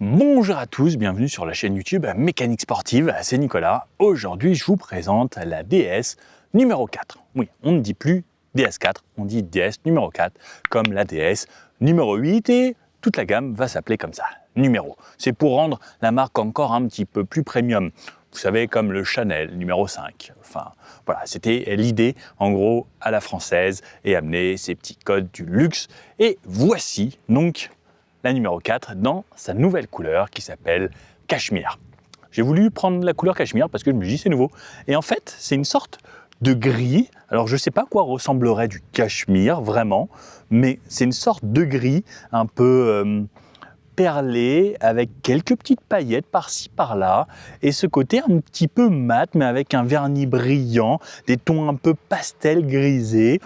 Bonjour à tous, bienvenue sur la chaîne YouTube Mécanique Sportive, c'est Nicolas. Aujourd'hui, je vous présente la DS numéro 4. Oui, on ne dit plus DS4, on dit DS numéro 4, comme la DS numéro 8 et toute la gamme va s'appeler comme ça, numéro. C'est pour rendre la marque encore un petit peu plus premium. Vous savez, comme le Chanel numéro 5. Enfin, voilà, c'était l'idée, en gros, à la française et amener ces petits codes du luxe. Et voici donc la numéro 4 dans sa nouvelle couleur qui s'appelle Cachemire. J'ai voulu prendre la couleur Cachemire parce que je me dis c'est nouveau. Et en fait, c'est une sorte de gris. Alors je ne sais pas à quoi ressemblerait du Cachemire vraiment, mais c'est une sorte de gris un peu perlé avec quelques petites paillettes par-ci par-là et ce côté un petit peu mat mais avec un vernis brillant, des tons un peu pastel grisés.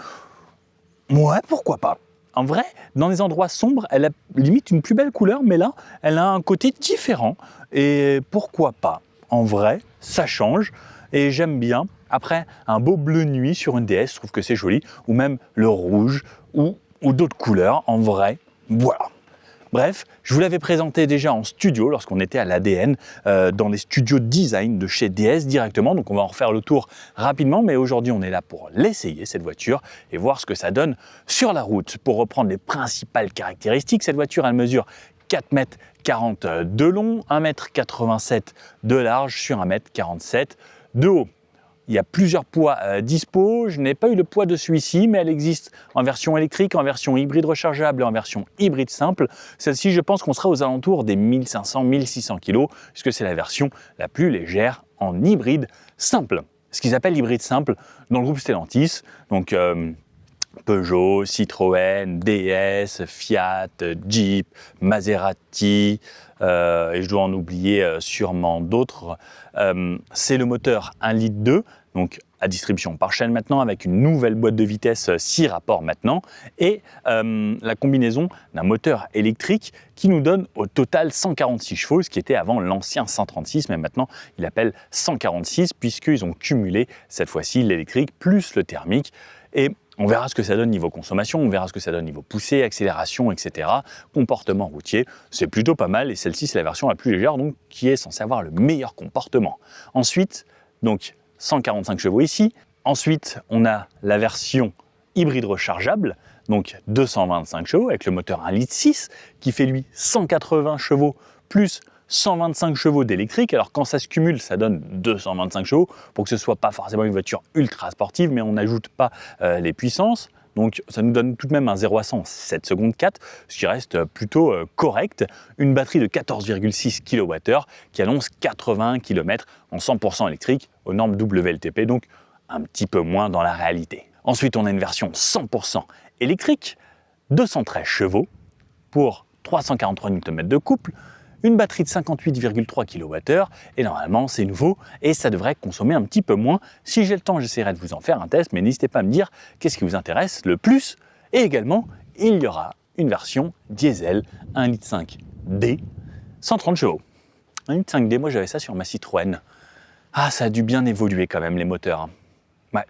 Ouais, pourquoi pas. En vrai, dans les endroits sombres, elle a limite une plus belle couleur, mais là, elle a un côté différent. Et pourquoi pas? En vrai, ça change et j'aime bien. Après, un beau bleu nuit sur une DS, je trouve que c'est joli. Ou même le rouge ou d'autres couleurs. En vrai, voilà. Bref, je vous l'avais présenté déjà en studio lorsqu'on était à l'ADN, dans les studios de design de chez DS directement. Donc on va en refaire le tour rapidement, mais aujourd'hui on est là pour l'essayer cette voiture et voir ce que ça donne sur la route. Pour reprendre les principales caractéristiques, cette voiture elle mesure 4,40 m de long, 1,87 m de large sur 1,47 m de haut. Il y a plusieurs poids dispo, je n'ai pas eu le poids de celui-ci, mais elle existe en version électrique, en version hybride rechargeable et en version hybride simple. Celle-ci, je pense qu'on sera aux alentours des 1500-1600 kg, puisque c'est la version la plus légère en hybride simple. Ce qu'ils appellent hybride simple dans le groupe Stellantis, donc Peugeot, Citroën, DS, Fiat, Jeep, Maserati, et je dois en oublier sûrement d'autres. C'est le moteur 1,2 litre, donc à distribution par chaîne maintenant, avec une nouvelle boîte de vitesse 6 rapports maintenant, et la combinaison d'un moteur électrique qui nous donne au total 146 chevaux, ce qui était avant l'ancien 136, mais maintenant il appelle 146, puisqu'ils ont cumulé cette fois-ci l'électrique plus le thermique. Et on verra ce que ça donne niveau consommation, on verra ce que ça donne niveau poussée, accélération, etc. Comportement routier, c'est plutôt pas mal et celle-ci c'est la version la plus légère, donc qui est censée avoir le meilleur comportement. Ensuite, donc 145 chevaux ici. Ensuite, on a la version hybride rechargeable, donc 225 chevaux avec le moteur 1,6 litre qui fait lui 180 chevaux plus 125 chevaux d'électrique. Alors quand ça se cumule, ça donne 225 chevaux pour que ce soit pas forcément une voiture ultra sportive, mais on n'ajoute pas les puissances. Donc ça nous donne tout de même un 0 à 100 7 secondes 4, ce qui reste plutôt correct. Une batterie de 14,6 kWh qui annonce 81 km en 100% électrique aux normes WLTP, donc un petit peu moins dans la réalité. Ensuite, on a une version 100% électrique, 213 chevaux pour 343 Nm de couple, une batterie de 58,3 kWh et normalement c'est nouveau et ça devrait consommer un petit peu moins. Si j'ai le temps, j'essaierai de vous en faire un test, mais n'hésitez pas à me dire qu'est-ce qui vous intéresse le plus. Et également, il y aura une version diesel 1,5 litre D, 130 chevaux. 1,5 litre D, moi j'avais ça sur ma Citroën. Ah, ça a dû bien évoluer quand même les moteurs. Hein. Ouais.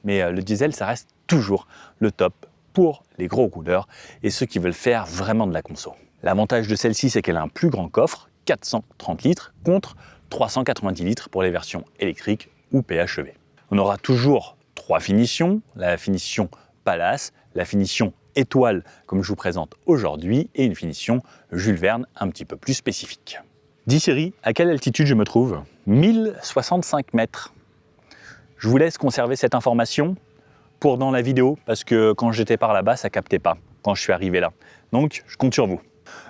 Mais le diesel, ça reste toujours le top pour les gros rouleurs et ceux qui veulent faire vraiment de la conso. L'avantage de celle-ci, c'est qu'elle a un plus grand coffre, 430 litres, contre 390 litres pour les versions électriques ou PHEV. On aura toujours 3 finitions, la finition Palace, la finition Étoile, comme je vous présente aujourd'hui, et une finition Jules Verne un petit peu plus spécifique. Dis Siri, à quelle altitude je me trouve? 1065 mètres. Je vous laisse conserver cette information pour dans la vidéo, parce que quand j'étais par là-bas, ça captait pas quand je suis arrivé là. Donc, je compte sur vous.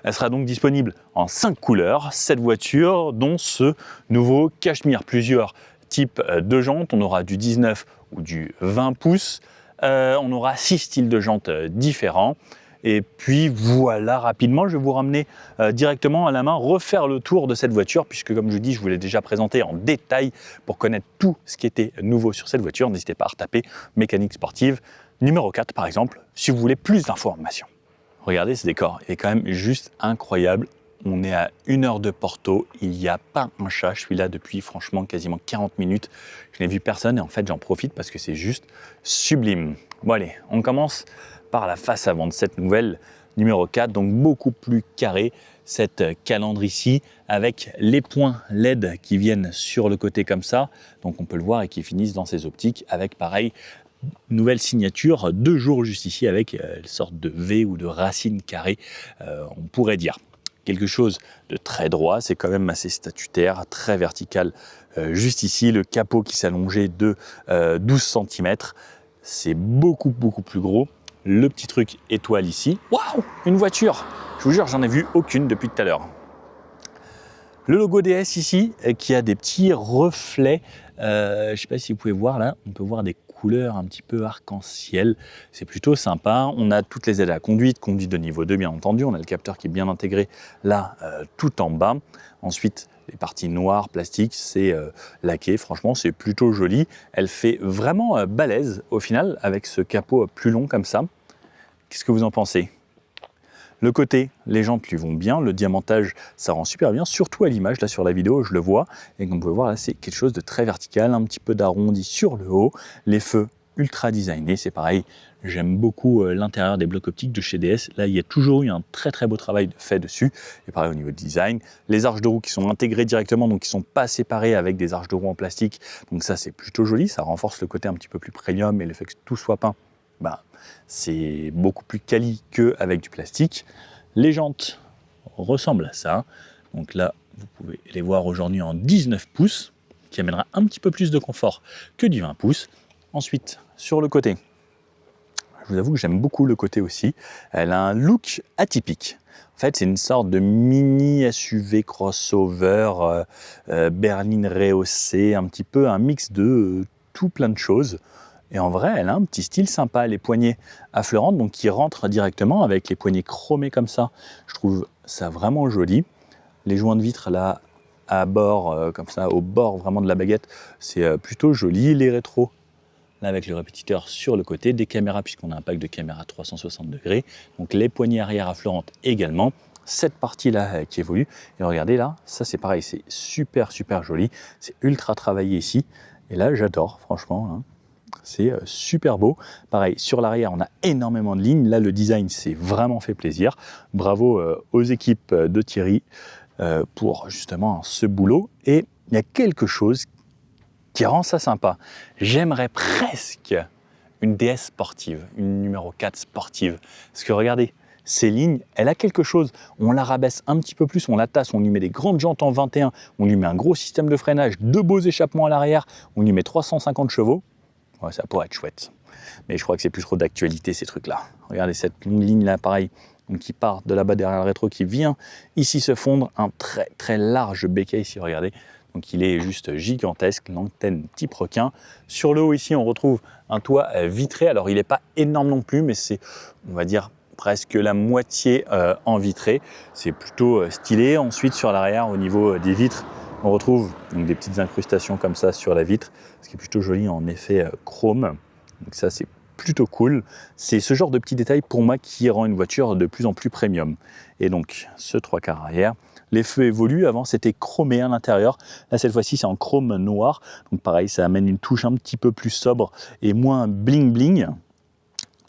Elle sera donc disponible en 5 couleurs, cette voiture, dont ce nouveau Cachemire. Plusieurs types de jantes, on aura du 19 ou du 20 pouces, on aura 6 styles de jantes différents. Et puis voilà, rapidement, je vais vous ramener directement à la main, refaire le tour de cette voiture, puisque comme je vous dis, je vous l'ai déjà présenté en détail pour connaître tout ce qui était nouveau sur cette voiture. N'hésitez pas à retaper Mécanique Sportive numéro 4 par exemple, si vous voulez plus d'informations. Regardez ce décor, il est quand même juste incroyable. On est à 1 heure de Porto, il n'y a pas un chat. Je suis là depuis franchement quasiment 40 minutes. Je n'ai vu personne et en fait j'en profite parce que c'est juste sublime. Bon allez, on commence par la face avant de cette nouvelle numéro 4, donc beaucoup plus carré cette calandre ici, avec les points LED qui viennent sur le côté comme ça, donc on peut le voir, et qui finissent dans ces optiques avec pareil, nouvelle signature de jour juste ici avec une sorte de V ou de racine carrée, on pourrait dire. Quelque chose de très droit, c'est quand même assez statutaire, très vertical juste ici, le capot qui s'allongeait de 12 cm, c'est beaucoup plus gros. Le petit truc étoile ici, waouh, une voiture, je vous jure j'en ai vu aucune depuis tout à l'heure. Le logo DS ici qui a des petits reflets, je ne sais pas si vous pouvez voir là, on peut voir des couleurs un petit peu arc-en-ciel, c'est plutôt sympa. On a toutes les aides à la conduite, conduite de niveau 2 bien entendu, on a le capteur qui est bien intégré là tout en bas. Ensuite les parties noires, plastiques, c'est laqué, franchement c'est plutôt joli. Elle fait vraiment balèze au final avec ce capot plus long comme ça. Qu'est-ce que vous en pensez ? Le côté, les jantes lui vont bien, le diamantage, ça rend super bien, surtout à l'image, là sur la vidéo, je le vois. Et comme vous pouvez voir, là, c'est quelque chose de très vertical, un petit peu d'arrondi sur le haut. Les feux ultra designés, c'est pareil. J'aime beaucoup l'intérieur des blocs optiques de chez DS. Là, il y a toujours eu un très beau travail fait dessus. Et pareil au niveau du design. Les arches de roue qui sont intégrées directement, donc qui ne sont pas séparées avec des arches de roue en plastique. Donc ça, c'est plutôt joli. Ça renforce le côté un petit peu plus premium et le fait que tout soit peint. Bah, c'est beaucoup plus quali qu'avec du plastique. Les jantes ressemblent à ça. Donc là, vous pouvez les voir aujourd'hui en 19 pouces, qui amènera un petit peu plus de confort que du 20 pouces. Ensuite, sur le côté, je vous avoue que j'aime beaucoup le côté aussi. Elle a un look atypique. En fait, c'est une sorte de mini SUV crossover, berline rehaussée, un petit peu un mix de tout plein de choses. Et en vrai, elle a un petit style sympa, les poignées affleurantes, donc qui rentrent directement avec les poignées chromées comme ça. Je trouve ça vraiment joli. Les joints de vitre là, à bord, comme ça, au bord vraiment de la baguette, c'est plutôt joli. Les rétros, là avec le répétiteur sur le côté, des caméras, puisqu'on a un pack de caméras 360 degrés. Donc les poignées arrière affleurantes également. Cette partie-là qui évolue. Et regardez là, ça c'est pareil, c'est super joli. C'est ultra travaillé ici. Et là, j'adore, franchement. Hein. C'est super beau. Pareil, sur l'arrière, on a énormément de lignes. Là, le design s'est vraiment fait plaisir. Bravo aux équipes de Thierry pour justement ce boulot. Et il y a quelque chose qui rend ça sympa. J'aimerais presque une DS sportive, une numéro 4 sportive. Parce que regardez, ces lignes, elle a quelque chose. On la rabaisse un petit peu plus, on la tasse, on lui met des grandes jantes en 21, on lui met un gros système de freinage, de beaux échappements à l'arrière, on lui met 350 chevaux. Ouais, ça pourrait être chouette. Mais je crois que c'est plus trop d'actualité ces trucs-là. Regardez cette longue ligne là, pareil, donc qui part de là-bas derrière le rétro, qui vient ici se fondre. Un très large béquet ici, regardez. Donc il est juste gigantesque, l'antenne type requin. Sur le haut ici, on retrouve un toit vitré. Alors il n'est pas énorme non plus, mais c'est, on va dire, presque la moitié en vitré. C'est plutôt stylé. Ensuite, sur l'arrière, au niveau des vitres, on retrouve donc des petites incrustations comme ça sur la vitre, ce qui est plutôt joli en effet chrome. Donc ça, c'est plutôt cool. C'est ce genre de petits détails pour moi qui rend une voiture de plus en plus premium. Et donc, ce 3/4 arrière, les feux évoluent. Avant, c'était chromé à l'intérieur. Là, cette fois-ci, c'est en chrome noir. Donc pareil, ça amène une touche un petit peu plus sobre et moins bling.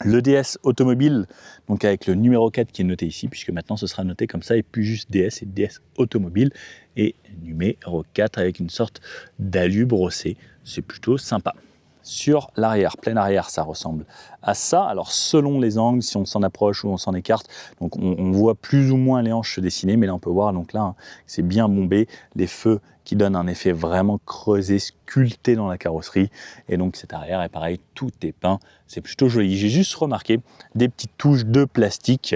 Le DS automobile, donc avec le numéro 4 qui est noté ici, puisque maintenant ce sera noté comme ça, et plus juste DS et DS automobile, et numéro 4 avec une sorte d'alu brossé, c'est plutôt sympa. Sur l'arrière, plein arrière, ça ressemble à ça. Alors selon les angles, si on s'en approche ou on s'en écarte, donc on voit plus ou moins les hanches se dessiner, mais là on peut voir, donc là hein, c'est bien bombé, les feux qui donnent un effet vraiment creusé, sculpté dans la carrosserie. Et donc cet arrière est pareil, tout est peint, c'est plutôt joli. J'ai juste remarqué des petites touches de plastique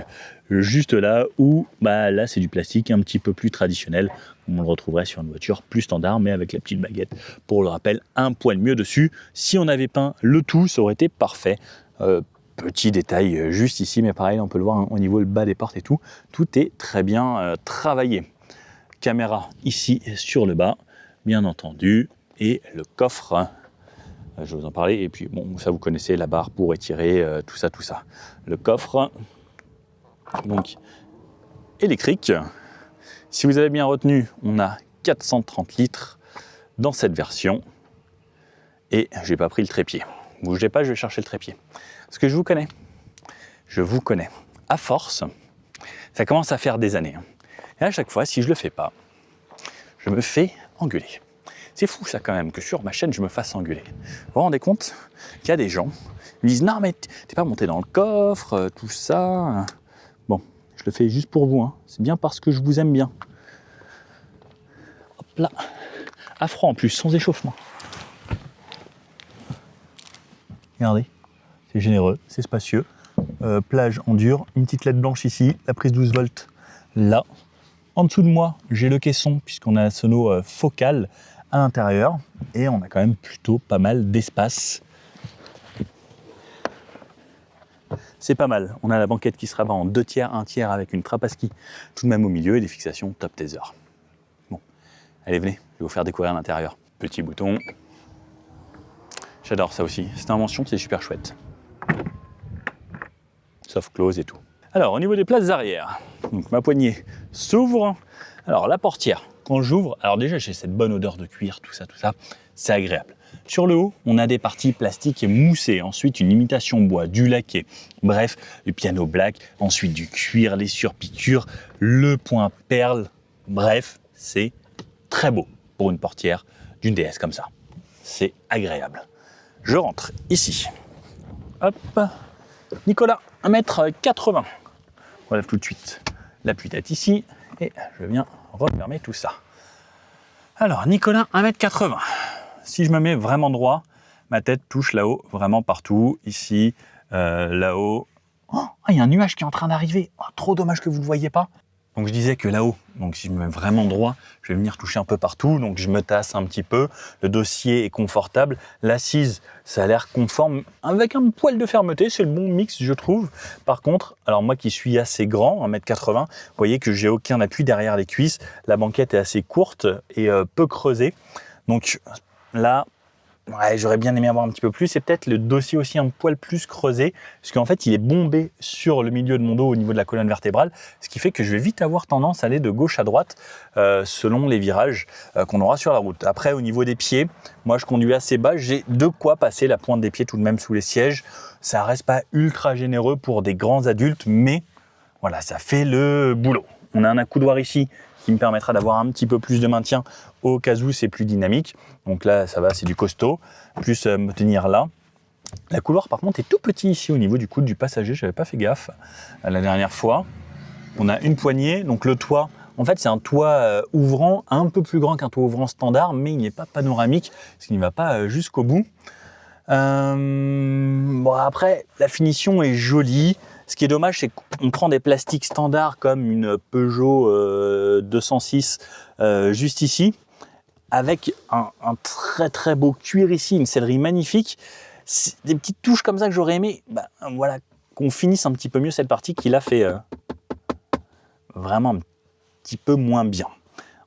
juste là où là c'est du plastique un petit peu plus traditionnel. On le retrouverait sur une voiture plus standard, mais avec la petite baguette, pour le rappel, un poil mieux dessus. Si on avait peint le tout, ça aurait été parfait. Petit détail juste ici, mais pareil, on peut le voir hein, au niveau le bas des portes et tout. Tout est très bien travaillé. Caméra ici sur le bas, bien entendu, et le coffre, je vais vous en parler, et puis bon, ça vous connaissez, la barre pour étirer, tout ça. Le coffre, donc électrique. Si vous avez bien retenu, on a 430 litres dans cette version, et j'ai pas pris le trépied. Bougez pas, je vais chercher le trépied. Parce que je vous connais. À force, Ça commence à faire des années. Et à chaque fois, si je le fais pas, je me fais engueuler. C'est fou ça quand même, que sur ma chaîne, je me fasse engueuler. Vous vous rendez compte qu'il y a des gens qui me disent « Non mais t'es pas monté dans le coffre, tout ça. » Bon, je le fais juste pour vous, hein. C'est bien parce que je vous aime bien. Hop là, à froid en plus, sans échauffement. Regardez, c'est généreux, c'est spacieux. Plage en dur, une petite LED blanche ici, la prise 12 volts là. En dessous de moi, j'ai le caisson puisqu'on a un sono focal à l'intérieur et on a quand même plutôt pas mal d'espace. C'est pas mal. On a la banquette qui se rabat en 2 tiers, 1 tiers avec une trappe à ski tout de même au milieu et des fixations top taser. Bon, allez venez, je vais vous faire découvrir l'intérieur. Petit bouton. J'adore ça aussi. Cette invention, c'est super chouette. Soft close et tout. Alors, au niveau des places arrière, donc ma poignée s'ouvre. Alors, la portière, quand j'ouvre, alors déjà, j'ai cette bonne odeur de cuir, tout ça, c'est agréable. Sur le haut, on a des parties plastiques et moussées, ensuite une imitation bois, du laqué, bref, du piano black, ensuite du cuir, les surpiqûres, le point perle, bref, c'est très beau pour une portière d'une DS comme ça. C'est agréable. Je rentre ici. Hop, Nicolas, 1m80. On lève tout de suite l'appui-tête ici et je viens refermer tout ça. Alors, Nicolas, 1m80. Si je me mets vraiment droit, ma tête touche là-haut, vraiment partout, ici, là-haut. Oh, il y a un nuage qui est en train d'arriver. Oh, trop dommage que vous ne le voyez pas. Donc je disais que là-haut, donc si je me mets vraiment droit, je vais venir toucher un peu partout, donc je me tasse un petit peu, le dossier est confortable, l'assise, ça a l'air conforme, avec un poil de fermeté, c'est le bon mix je trouve. Par contre, alors moi qui suis assez grand, 1m80, vous voyez que j'ai aucun appui derrière les cuisses, la banquette est assez courte et peu creusée, donc là, ouais, j'aurais bien aimé avoir un petit peu plus, et peut-être le dossier aussi un poil plus creusé, parce qu'en fait il est bombé sur le milieu de mon dos au niveau de la colonne vertébrale, ce qui fait que je vais vite avoir tendance à aller de gauche à droite selon les virages qu'on aura sur la route. Après au niveau des pieds, moi je conduis assez bas, j'ai de quoi passer la pointe des pieds tout de même sous les sièges. Ça reste pas ultra généreux pour des grands adultes, mais voilà, ça fait le boulot. On a un accoudoir ici qui me permettra d'avoir un petit peu plus de maintien au cas où c'est plus dynamique. Donc là, ça va, c'est du costaud, plus me tenir là. La couloir, par contre, est tout petit ici au niveau du coude du passager. Je n'avais pas fait gaffe la dernière fois. On a une poignée, donc le toit, en fait, c'est un toit ouvrant, un peu plus grand qu'un toit ouvrant standard, mais il n'est pas panoramique, parce qu'il ne va pas jusqu'au bout. Bon, après, la finition est jolie. Ce qui est dommage, c'est qu'on prend des plastiques standards comme une Peugeot 206 juste ici, avec un très très beau cuir ici, une sellerie magnifique. Des petites touches comme ça que j'aurais aimé, voilà, qu'on finisse un petit peu mieux cette partie qui l'a fait vraiment un petit peu moins bien.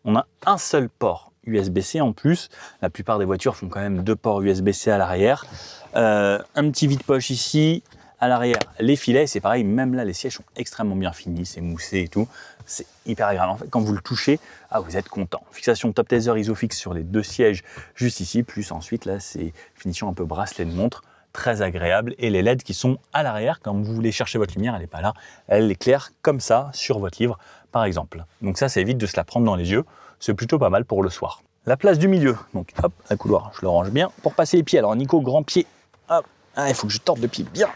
On a un seul port USB-C en plus. La plupart des voitures font quand même 2 ports USB-C à l'arrière. Un petit vide-poche ici. À l'arrière, les filets, c'est pareil, même là, les sièges sont extrêmement bien finis, c'est moussé et tout. C'est hyper agréable. En fait, quand vous le touchez, vous êtes content. Fixation top taser isofix sur les 2 sièges juste ici, plus ensuite, là, c'est finition un peu bracelet de montre, très agréable. Et les LED qui sont à l'arrière, quand vous voulez chercher votre lumière, elle n'est pas là, elle éclaire comme ça sur votre livre, par exemple. Donc ça évite de se la prendre dans les yeux. C'est plutôt pas mal pour le soir. La place du milieu, donc hop, un couloir, je le range bien. Pour passer les pieds, alors Nico, grand pied, hop. Il faut que je torde le pied bien.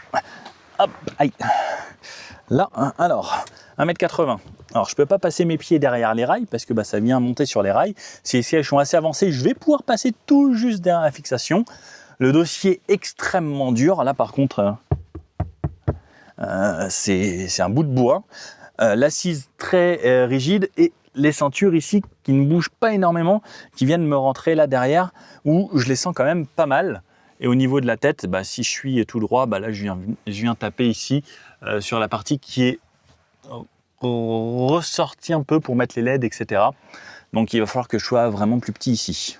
Hop, aïe. Là, alors, 1m80. Alors, je ne peux pas passer mes pieds derrière les rails parce que ça vient monter sur les rails. Si les sièges sont assez avancés, je vais pouvoir passer tout juste derrière la fixation. Le dossier extrêmement dur. Là, par contre, c'est un bout de bois. L'assise très rigide et les ceintures ici qui ne bougent pas énormément, qui viennent me rentrer là derrière, où je les sens quand même pas mal. Et au niveau de la tête, si je suis tout droit, là je viens taper ici sur la partie qui est ressortie un peu pour mettre les LED, etc. Donc il va falloir que je sois vraiment plus petit ici.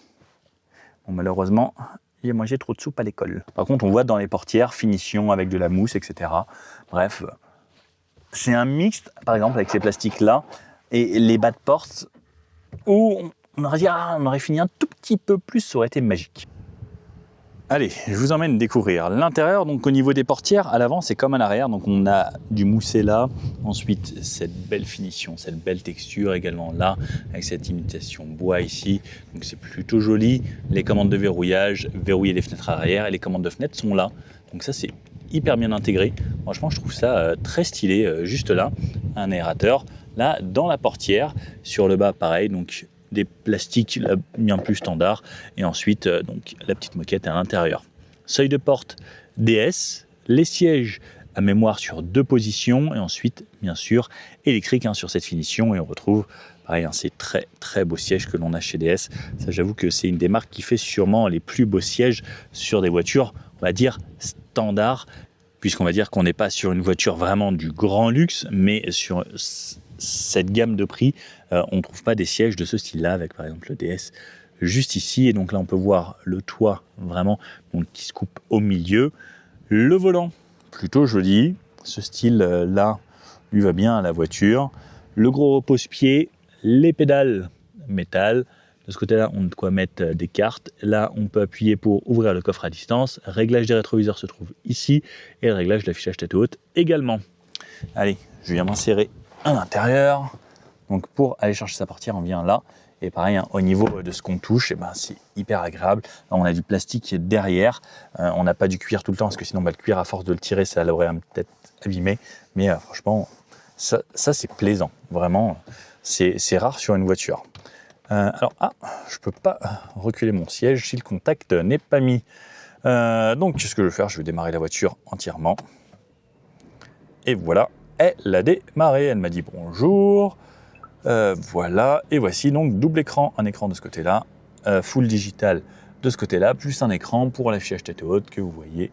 Bon, malheureusement, j'ai mangé trop de soupe à l'école. Par contre, on voit dans les portières, finition avec de la mousse, etc. Bref, c'est un mixte, par exemple, avec ces plastiques-là et les bas de porte où on aurait dit, on aurait fini un tout petit peu plus, ça aurait été magique. Allez, je vous emmène découvrir l'intérieur. Donc au niveau des portières, à l'avant, c'est comme à l'arrière. Donc on a du moussé là. Ensuite, cette belle finition, cette belle texture également là, avec cette imitation bois ici. Donc c'est plutôt joli. Les commandes de verrouillage, verrouiller les fenêtres arrière et les commandes de fenêtres sont là. Donc ça, c'est hyper bien intégré. Franchement, je trouve ça très stylé, juste là. Un aérateur. Là, dans la portière, sur le bas, pareil. Donc des plastiques bien plus standards et ensuite donc la petite moquette à l'intérieur. Seuil de porte DS, les sièges à mémoire sur 2 positions et ensuite bien sûr électrique sur cette finition et on retrouve pareil ces très très beaux sièges que l'on a chez DS. Ça, j'avoue que c'est une des marques qui fait sûrement les plus beaux sièges sur des voitures, on va dire standard, puisqu'on va dire qu'on n'est pas sur une voiture vraiment du grand luxe, mais sur cette gamme de prix, on ne trouve pas des sièges de ce style-là, avec par exemple le DS juste ici. Et donc là, on peut voir le toit vraiment donc, qui se coupe au milieu. Le volant, plutôt joli. Ce style-là lui va bien à la voiture. Le gros repose-pied, les pédales métal. De ce côté-là, on a de quoi mettre des cartes. Là, on peut appuyer pour ouvrir le coffre à distance. Réglage des rétroviseurs se trouve ici. Et le réglage de l'affichage tête haute également. Allez, je viens m'insérer à l'intérieur. Donc pour aller chercher sa portière, on vient là. Et pareil, au niveau de ce qu'on touche, c'est hyper agréable. Là, on a du plastique qui est derrière. On n'a pas du cuir tout le temps, parce que sinon, le cuir, à force de le tirer, ça l'aurait peut-être abîmé. Mais franchement, ça c'est plaisant. Vraiment, c'est rare sur une voiture. Alors, je ne peux pas reculer mon siège si le contact n'est pas mis. Donc, ce que je vais faire, je vais démarrer la voiture entièrement. Et voilà, elle a démarré. Elle m'a dit bonjour. Voilà, et voici donc double écran, un écran de ce côté-là, full digital de ce côté-là, plus un écran pour l'affichage tête haute que vous voyez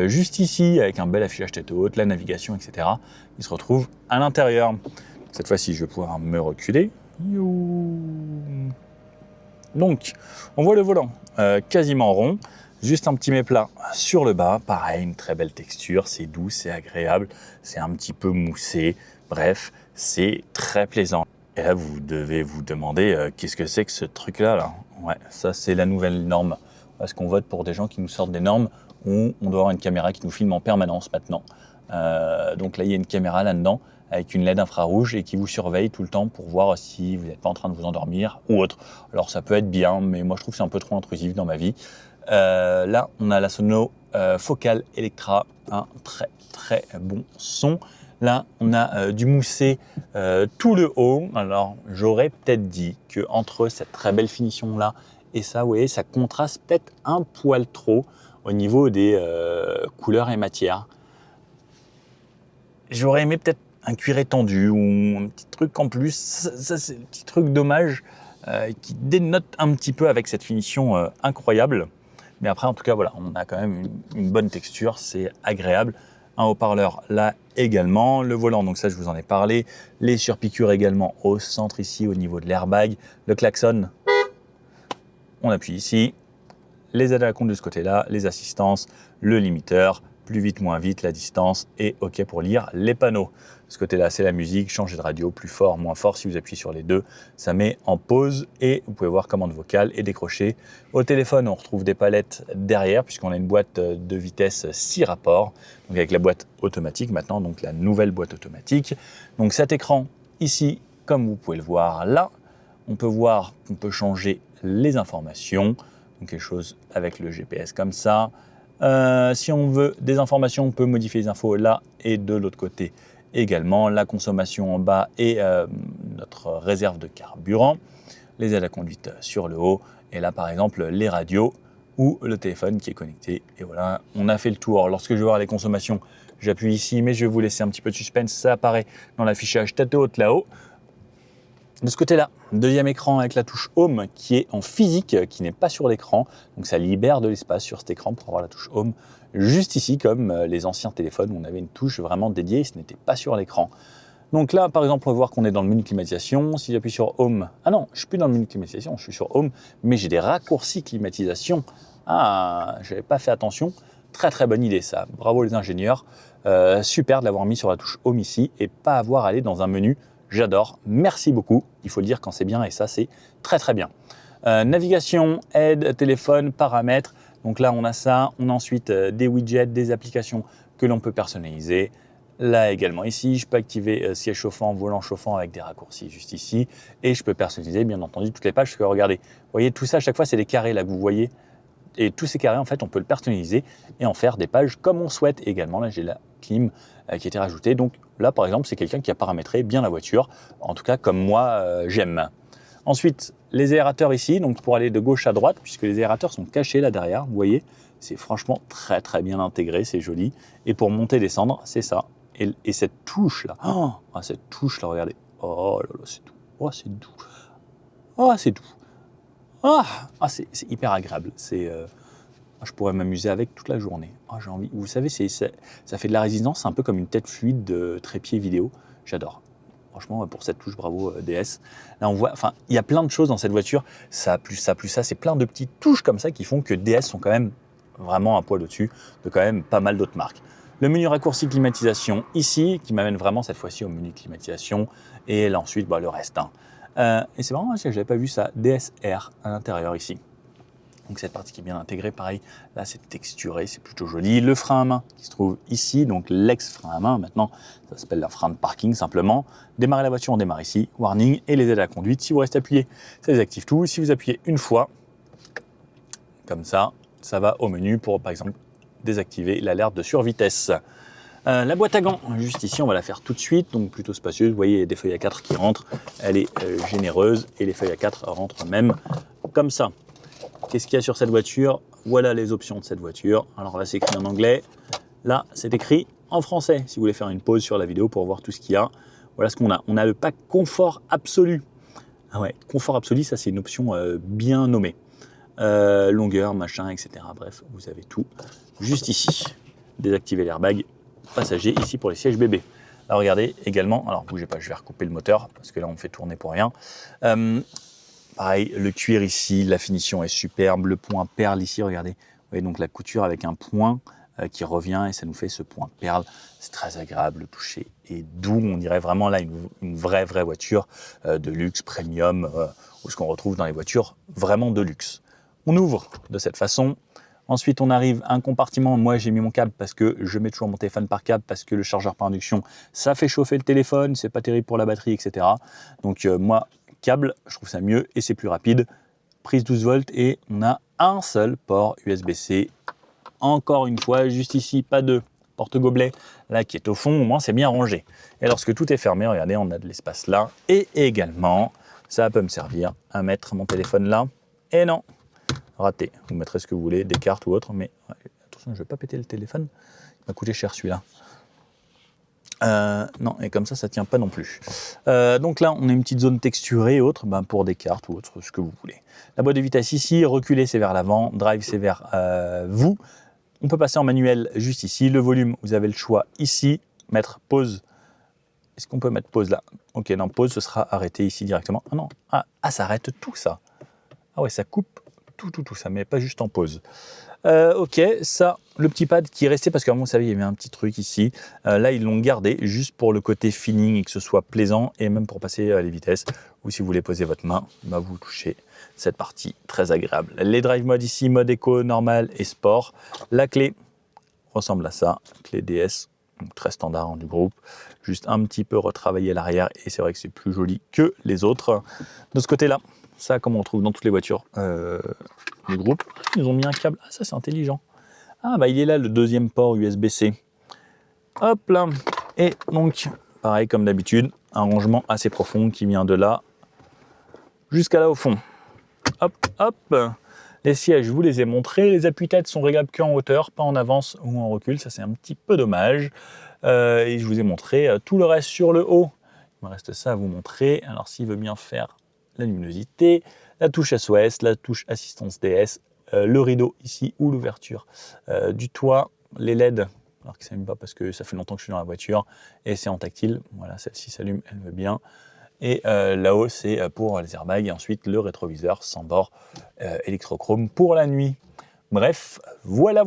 juste ici, avec un bel affichage tête haute, la navigation, etc. Il se retrouve à l'intérieur. Cette fois-ci, je vais pouvoir me reculer. Donc, on voit le volant quasiment rond, juste un petit méplat sur le bas. Pareil, une très belle texture, c'est doux, c'est agréable, c'est un petit peu moussé. Bref, c'est très plaisant. Et là, vous devez vous demander qu'est-ce que c'est que ce truc-là là. Ouais, ça, c'est la nouvelle norme. Parce qu'on vote pour des gens qui nous sortent des normes où on doit avoir une caméra qui nous filme en permanence maintenant. Donc là, il y a une caméra là-dedans avec une LED infrarouge et qui vous surveille tout le temps pour voir si vous n'êtes pas en train de vous endormir ou autre. Alors, ça peut être bien, mais moi, je trouve que c'est un peu trop intrusif dans ma vie. Là, on a la sono Focal Electra, un très très bon son. Là, on a du moussé tout le haut. Alors, j'aurais peut-être dit qu'entre cette très belle finition-là et ça, vous voyez, ça contraste peut-être un poil trop au niveau des couleurs et matières. J'aurais aimé peut-être un cuir étendu ou un petit truc en plus. Ça c'est un petit truc dommage qui dénote un petit peu avec cette finition incroyable. Mais après, en tout cas, voilà, on a quand même une bonne texture, c'est agréable. Un haut-parleur là également, le volant, donc ça je vous en ai parlé, les surpiqûres également au centre ici au niveau de l'airbag, le klaxon, on appuie ici, les aides à la conduite de ce côté-là, les assistances, le limiteur, plus vite, moins vite, la distance et OK pour lire les panneaux. De ce côté-là, c'est la musique, changer de radio, plus fort, moins fort. Si vous appuyez sur les deux, ça met en pause et vous pouvez voir commande vocale et décrocher. Au téléphone, on retrouve des palettes derrière puisqu'on a une boîte de vitesse 6 rapports, donc avec la boîte automatique maintenant, donc la nouvelle boîte automatique. Donc cet écran ici, comme vous pouvez le voir là, on peut voir qu'on peut changer les informations, donc quelque chose avec le GPS comme ça. Si on veut des informations, on peut modifier les infos là et de l'autre côté également. La consommation en bas et notre réserve de carburant. Les aides à la conduite sur le haut. Et là, par exemple, les radios ou le téléphone qui est connecté. Et voilà, on a fait le tour. Lorsque je vais voir les consommations, j'appuie ici, mais je vais vous laisser un petit peu de suspense. Ça apparaît dans l'affichage tête haute là-haut. De ce côté-là, deuxième écran avec la touche Home qui est en physique, qui n'est pas sur l'écran. Donc ça libère de l'espace sur cet écran pour avoir la touche Home juste ici, comme les anciens téléphones où on avait une touche vraiment dédiée et ce n'était pas sur l'écran. Donc là, par exemple, on va voir qu'on est dans le menu climatisation. Si j'appuie sur Home, ah non, je ne suis plus dans le menu climatisation, je suis sur Home, mais j'ai des raccourcis climatisation. Ah, je n'avais pas fait attention. Très très bonne idée ça, bravo les ingénieurs. Super de l'avoir mis sur la touche Home ici et pas avoir à aller dans un menu. J'adore, merci beaucoup, il faut le dire quand c'est bien et ça c'est très très bien. Navigation, aide, téléphone, paramètres, Donc là, on a ça. On a ensuite des widgets, des applications que l'on peut personnaliser. Là également ici, je peux activer siège chauffant, volant chauffant avec des raccourcis juste ici. Et je peux personnaliser bien entendu toutes les pages. Parce que regardez, vous voyez tout ça à chaque fois c'est des carrés là que vous voyez. Et tous ces carrés en fait on peut le personnaliser et en faire des pages comme on souhaite. Et également là j'ai la clim qui a été rajoutée. Donc là par exemple c'est quelqu'un qui a paramétré bien la voiture. En tout cas comme moi j'aime. Ensuite les aérateurs ici, donc pour aller de gauche à droite, puisque les aérateurs sont cachés là derrière, vous voyez. C'est franchement très très bien intégré, c'est joli. Et pour monter et descendre, c'est ça. Et cette touche là, cette touche là, regardez. Oh là là, c'est doux. Oh, c'est doux. Oh, c'est doux. C'est hyper agréable. Je pourrais m'amuser avec toute la journée. J'ai envie. Vous savez, ça fait de la résistance, c'est un peu comme une tête fluide de trépied vidéo. J'adore. Franchement, pour cette touche, bravo DS. Là, on voit, enfin, il y a plein de choses dans cette voiture. Ça, plus ça, plus ça. C'est plein de petites touches comme ça qui font que DS sont quand même vraiment un poil au-dessus de quand même pas mal d'autres marques. Le menu raccourci climatisation ici, qui m'amène vraiment cette fois-ci au menu climatisation. Et là ensuite, le reste. Et c'est marrant parce que je n'avais pas vu ça, DSR à l'intérieur ici. Donc cette partie qui est bien intégrée, pareil, là c'est texturé, c'est plutôt joli. Le frein à main qui se trouve ici, donc l'ex-frein à main, maintenant ça s'appelle un frein de parking simplement. Démarrer la voiture, on démarre ici, warning, et les aides à la conduite, si vous restez appuyé, ça désactive tout. Si vous appuyez une fois, comme ça va au menu pour par exemple désactiver l'alerte de survitesse. La boîte à gants, juste ici, on va la faire tout de suite, donc plutôt spacieuse. Vous voyez, il y a des feuilles A4 qui rentrent, elle est généreuse et les feuilles A4 rentrent même comme ça. Qu'est-ce qu'il y a sur cette voiture? Voilà les options de cette voiture. Alors là, c'est écrit en anglais. Là, c'est écrit en français. Si vous voulez faire une pause sur la vidéo pour voir tout ce qu'il y a, voilà ce qu'on a. On a le pack confort absolu. Ah ouais, confort absolu, ça c'est une option bien nommée. Longueur, machin, etc. Bref, vous avez tout juste ici. Désactiver l'airbag passager ici pour les sièges bébés. Là, regardez également, alors bougez pas, je vais recouper le moteur parce que là on me fait tourner pour rien. Pareil, le cuir ici, la finition est superbe, le point perle ici, regardez. Vous voyez donc la couture avec un point qui revient et ça nous fait ce point perle. C'est très agréable, le toucher est doux, on dirait vraiment là une vraie voiture de luxe, premium, ou ce qu'on retrouve dans les voitures vraiment de luxe. On ouvre de cette façon. Ensuite, on arrive à un compartiment. Moi, j'ai mis mon câble parce que je mets toujours mon téléphone par câble parce que le chargeur par induction, ça fait chauffer le téléphone, c'est pas terrible pour la batterie, etc. Donc, moi, câble, je trouve ça mieux et c'est plus rapide. Prise 12 volts et on a un seul port USB-C. Encore une fois, juste ici, pas de porte-gobelet là qui est au fond. Au moins, c'est bien rangé. Et lorsque tout est fermé, regardez, on a de l'espace là. Et également, ça peut me servir à mettre mon téléphone là. Et non, raté. Vous mettrez ce que vous voulez, des cartes ou autre, mais attention, je ne vais pas péter le téléphone. Il m'a coûté cher celui-là. Non, et comme ça ne tient pas non plus. Donc là, on a une petite zone texturée et autres, pour des cartes ou autre, ce que vous voulez. La boîte de vitesse ici, reculer c'est vers l'avant, drive c'est vers vous. On peut passer en manuel juste ici. Le volume, vous avez le choix ici, mettre pause. Est-ce qu'on peut mettre pause là? Ok, non, pause, ce sera arrêté ici directement. Ah non, ça arrête tout ça. Ah ouais, ça coupe tout, ça met pas juste en pause. Ok, ça, le petit pad qui est resté, parce que vous savez, il y avait un petit truc ici. Là, ils l'ont gardé juste pour le côté feeling et que ce soit plaisant et même pour passer les vitesses. Ou si vous voulez poser votre main, vous touchez cette partie très agréable. Les drive modes ici, mode éco, normal et sport. La clé ressemble à ça, clé DS, donc très standard du groupe. Juste un petit peu retravaillé à l'arrière et c'est vrai que c'est plus joli que les autres. De ce côté-là, ça, comme on trouve dans toutes les voitures du groupe, ils ont mis un câble. Ah, ça, c'est intelligent. Ah, il est là, le deuxième port USB-C. Hop là. Et donc, pareil, comme d'habitude, un rangement assez profond qui vient de là jusqu'à là au fond. Hop, hop. Les sièges, je vous les ai montrés. Les appuis-têtes sont réglables qu'en hauteur, pas en avance ou en recul. Ça, c'est un petit peu dommage. Et je vous ai montré tout le reste sur le haut. Il me reste ça à vous montrer. Alors, s'il veut bien faire la luminosité, la touche SOS, la touche assistance DS, le rideau ici ou l'ouverture du toit, les LED, alors que ça n'allume pas parce que ça fait longtemps que je suis dans la voiture et c'est en tactile. Voilà, celle-ci s'allume, elle veut bien. Et là-haut, c'est pour les airbags et ensuite le rétroviseur sans bord électrochrome pour la nuit. Bref, voilà.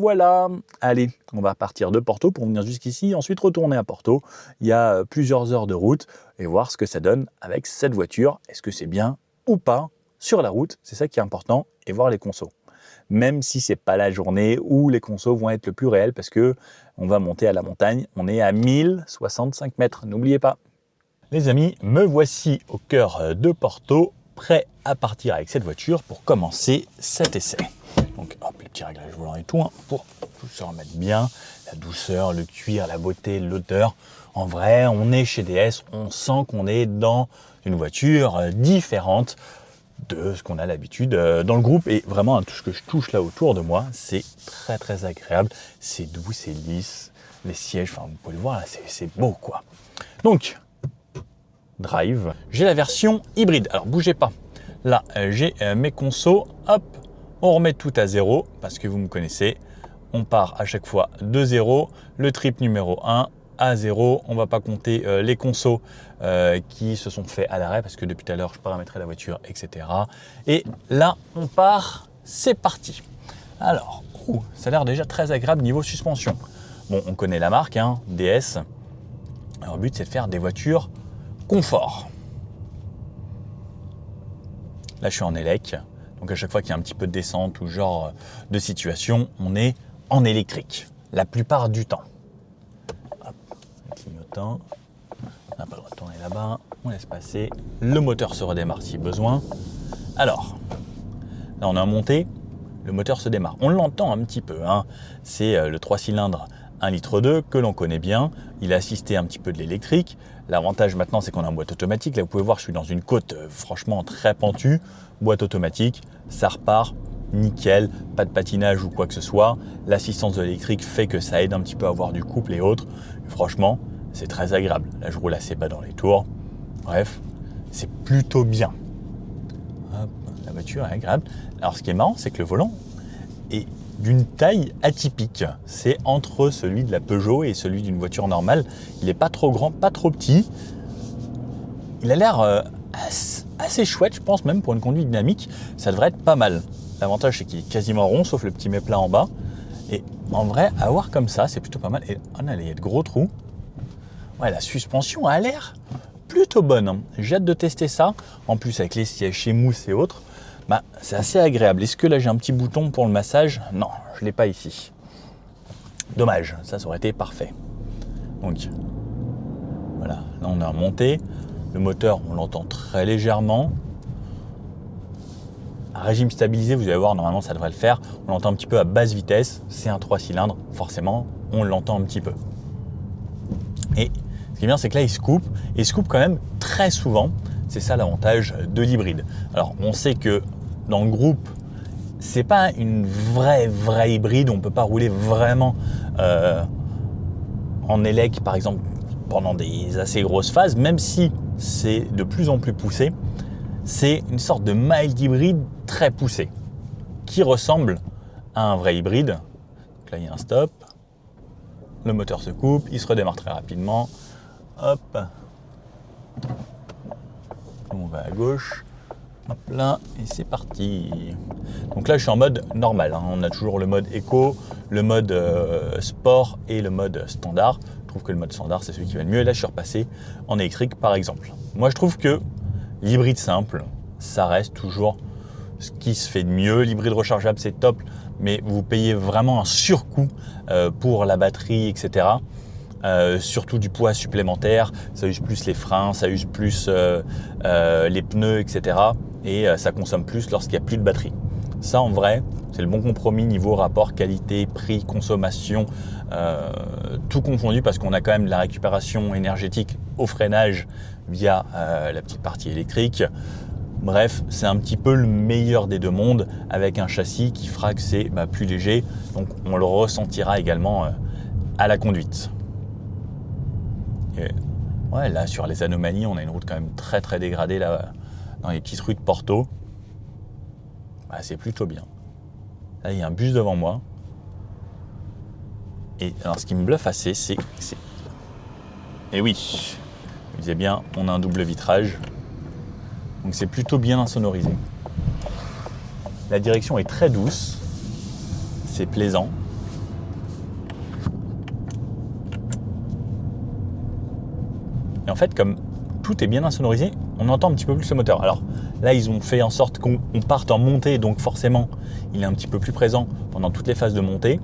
Allez, on va partir de Porto pour venir jusqu'ici, ensuite retourner à Porto. Il y a plusieurs heures de route et voir ce que ça donne avec cette voiture. Est-ce que c'est bien ou pas sur la route? C'est ça qui est important et voir les consos. même si c'est pas la journée où les consos vont être le plus réels parce que on va monter à la montagne. On est à 1065 mètres, n'oubliez pas. Les amis, me voici au cœur de Porto, prêt à partir avec cette voiture pour commencer cet essai. Donc hop, les petits réglages volants et tout, hein, pour tout se remettre bien, la douceur, le cuir, la beauté, l'odeur. En vrai, on est chez DS, on sent qu'on est dans une voiture différente de ce qu'on a l'habitude dans le groupe. Et vraiment, tout ce que je touche là autour de moi, c'est très très agréable. C'est doux, c'est lisse, les sièges, enfin vous pouvez le voir, là, c'est beau quoi. Donc, Drive, j'ai la version hybride. Alors bougez pas. Là, j'ai mes consos, hop, on remet tout à 0 parce que vous me connaissez. On part à chaque fois de 0. Le trip numéro 1 à 0. On ne va pas compter les consos qui se sont faits à l'arrêt parce que depuis tout à l'heure, je paramétrais la voiture, etc. Et là, on part. C'est parti. Alors, ça a l'air déjà très agréable niveau suspension. Bon, on connaît la marque, hein, DS. Alors, le but, c'est de faire des voitures confort. Là, je suis en élec. Donc, à chaque fois qu'il y a un petit peu de descente ou genre de situation, on est en électrique. La plupart du temps. Hop, clignotant. On n'a pas le droit de tourner là-bas. On laisse passer. Le moteur se redémarre si besoin. Alors, là, on a monté. Le moteur se démarre. On l'entend un petit peu. Hein. C'est le 3 cylindres 1,2 litre que l'on connaît bien. Il a assisté un petit peu de l'électrique. L'avantage maintenant, c'est qu'on a une boîte automatique. Là, vous pouvez voir, je suis dans une côte franchement très pentue. Boîte automatique, ça repart, nickel, pas de patinage ou quoi que ce soit. L'assistance de l'électrique fait que ça aide un petit peu à avoir du couple et autres. Et franchement, c'est très agréable. Là, je roule assez bas dans les tours. Bref, c'est plutôt bien. Hop, la voiture est agréable. Alors, ce qui est marrant, c'est que le volant est d'une taille atypique. C'est entre celui de la Peugeot et celui d'une voiture normale. Il n'est pas trop grand, pas trop petit. Il a l'air assez chouette, je pense, même pour une conduite dynamique. Ça devrait être pas mal. L'avantage, c'est qu'il est quasiment rond, sauf le petit méplat en bas. Et en vrai, à voir comme ça, c'est plutôt pas mal. Et oh là, il y a de gros trous. Ouais, la suspension a l'air plutôt bonne. Hein. J'ai hâte de tester ça. En plus, avec les sièges chez mousse et autres, bah, c'est assez agréable. Est-ce que là j'ai un petit bouton pour le massage? Non, je ne l'ai pas ici. Dommage, ça aurait été parfait. Donc voilà, là on a monté. Le moteur, on l'entend très légèrement. Un régime stabilisé, vous allez voir, normalement ça devrait le faire. On l'entend un petit peu à basse vitesse. C'est un 3 cylindres, forcément, on l'entend un petit peu. Et ce qui est bien, c'est que là il se coupe. Et il se coupe quand même très souvent. C'est ça l'avantage de l'hybride. Alors, on sait que dans le groupe, c'est pas une vraie hybride. On peut pas rouler vraiment en élec, par exemple, pendant des assez grosses phases, même si c'est de plus en plus poussé. C'est une sorte de mild hybride très poussé, qui ressemble à un vrai hybride. Donc là, il y a un stop. Le moteur se coupe, il se redémarre très rapidement. Hop. On va à gauche, hop là, et c'est parti. Donc là, je suis en mode normal. Hein. On a toujours le mode éco, le mode sport et le mode standard. Je trouve que le mode standard, c'est celui qui va le mieux. Et là, je suis repassé en électrique, par exemple. Moi, je trouve que l'hybride simple, ça reste toujours ce qui se fait de mieux. L'hybride rechargeable, c'est top, mais vous payez vraiment un surcoût pour la batterie, etc. Surtout du poids supplémentaire, ça use plus les freins, ça use plus les pneus, etc. Et ça consomme plus lorsqu'il n'y a plus de batterie. Ça, en vrai, c'est le bon compromis niveau rapport qualité, prix, consommation, tout confondu parce qu'on a quand même de la récupération énergétique au freinage via la petite partie électrique. Bref, c'est un petit peu le meilleur des deux mondes avec un châssis qui fera que c'est plus léger. Donc, on le ressentira également à la conduite. Et ouais, là, sur les anomalies, on a une route quand même très très dégradée là, dans les petites rues de Porto. Bah, c'est plutôt bien. Là, il y a un bus devant moi. Et alors, ce qui me bluffe assez, c'est... Et oui, je disais bien, on a un double vitrage. Donc, c'est plutôt bien insonorisé. La direction est très douce. C'est plaisant. Et en fait, comme tout est bien insonorisé, on entend un petit peu plus le moteur. Alors, Là, ils ont fait en sorte qu'on parte en montée, donc forcément, il est un petit peu plus présent pendant toutes les phases de montée.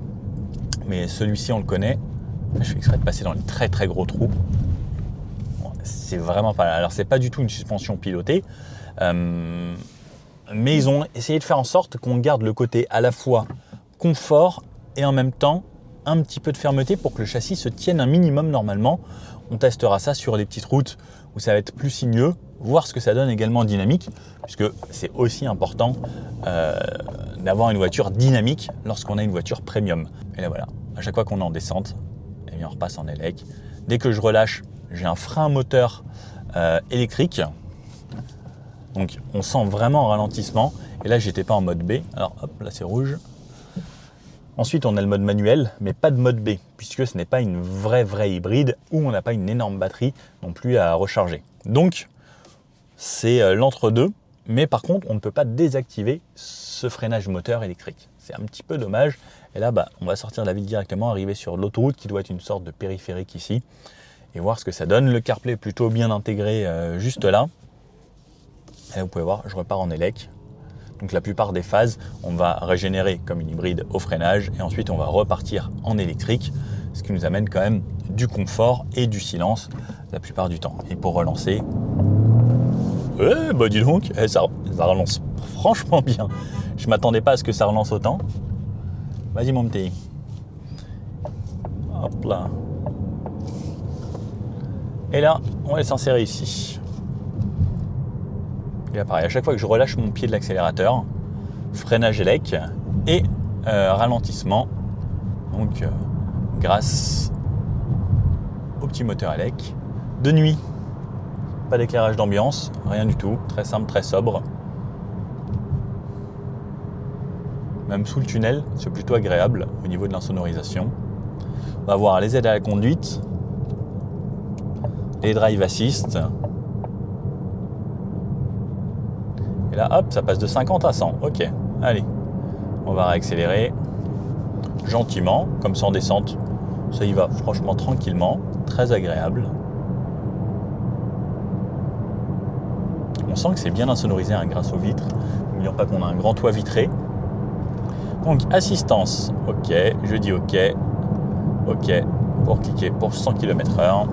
Mais celui-ci, on le connaît. Je fais exprès de passer dans les très très gros trous. Bon, c'est vraiment pas... Alors, c'est pas du tout une suspension pilotée. Mais ils ont essayé de faire en sorte qu'on garde le côté à la fois confort et en même temps un petit peu de fermeté pour que le châssis se tienne un minimum normalement. On testera ça sur les petites routes où ça va être plus sinueux, voir ce que ça donne également en dynamique, puisque c'est aussi important d'avoir une voiture dynamique lorsqu'on a une voiture premium. Et là voilà, à chaque fois qu'on est en descente, eh bien on repasse en élec. Dès que je relâche, j'ai un frein moteur électrique. Donc on sent vraiment un ralentissement. Et là, j'étais pas en mode B. Alors hop, là c'est rouge. Ensuite, on a le mode manuel, mais pas de mode B, puisque ce n'est pas une vraie hybride où on n'a pas une énorme batterie non plus à recharger. Donc, c'est l'entre-deux, mais par contre, on ne peut pas désactiver ce freinage moteur électrique. C'est un petit peu dommage. Et là, on va sortir de la ville directement, arriver sur l'autoroute qui doit être une sorte de périphérique ici, et voir ce que ça donne. Le CarPlay est plutôt bien intégré juste là. Et là, vous pouvez voir, je repars en élec. Donc la plupart des phases, on va régénérer comme une hybride au freinage et ensuite on va repartir en électrique, ce qui nous amène quand même du confort et du silence la plupart du temps. Et pour relancer, dis donc, ça relance franchement bien. Je ne m'attendais pas à ce que ça relance autant. Vas-y mon petit. Hop là. Et là, on va s'insérer ici. Et là, pareil, à chaque fois que je relâche mon pied de l'accélérateur, freinage élec et ralentissement. Donc, grâce au petit moteur élec. De nuit, pas d'éclairage d'ambiance, rien du tout. Très simple, très sobre. Même sous le tunnel, c'est plutôt agréable au niveau de l'insonorisation. On va voir les aides à la conduite, les drive assist. Et là, hop, ça passe de 50 à 100. Ok, allez, on va réaccélérer gentiment, comme ça en descente. Ça y va franchement tranquillement, très agréable. On sent que c'est bien insonorisé grâce aux vitres. N'oublions pas qu'on a un grand toit vitré. Donc, assistance, ok, je dis ok, ok, pour cliquer pour 100 km/h.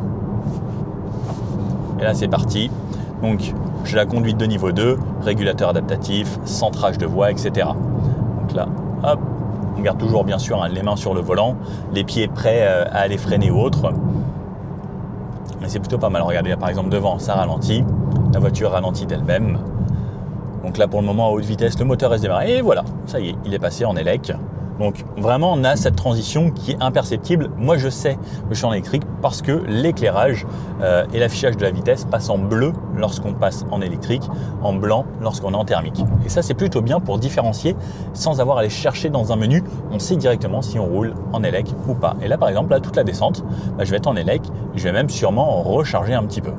Et là, c'est parti. Donc, j'ai la conduite de niveau 2, régulateur adaptatif, centrage de voie, etc. Donc là, hop, on garde toujours bien sûr les mains sur le volant, les pieds prêts à aller freiner ou autre. Mais c'est plutôt pas mal. Regardez là, par exemple, devant, ça ralentit. La voiture ralentit d'elle-même. Donc là, pour le moment, à haute vitesse, le moteur reste démarré. Et voilà, ça y est, il est passé en élec. Donc vraiment, on a cette transition qui est imperceptible. Moi, je sais que je suis en électrique parce que l'éclairage et l'affichage de la vitesse passent en bleu lorsqu'on passe en électrique, en blanc lorsqu'on est en thermique. Et ça, c'est plutôt bien pour différencier sans avoir à aller chercher dans un menu. On sait directement si on roule en élec ou pas. Et là, par exemple, là, toute la descente, je vais être en élec. Je vais même sûrement recharger un petit peu.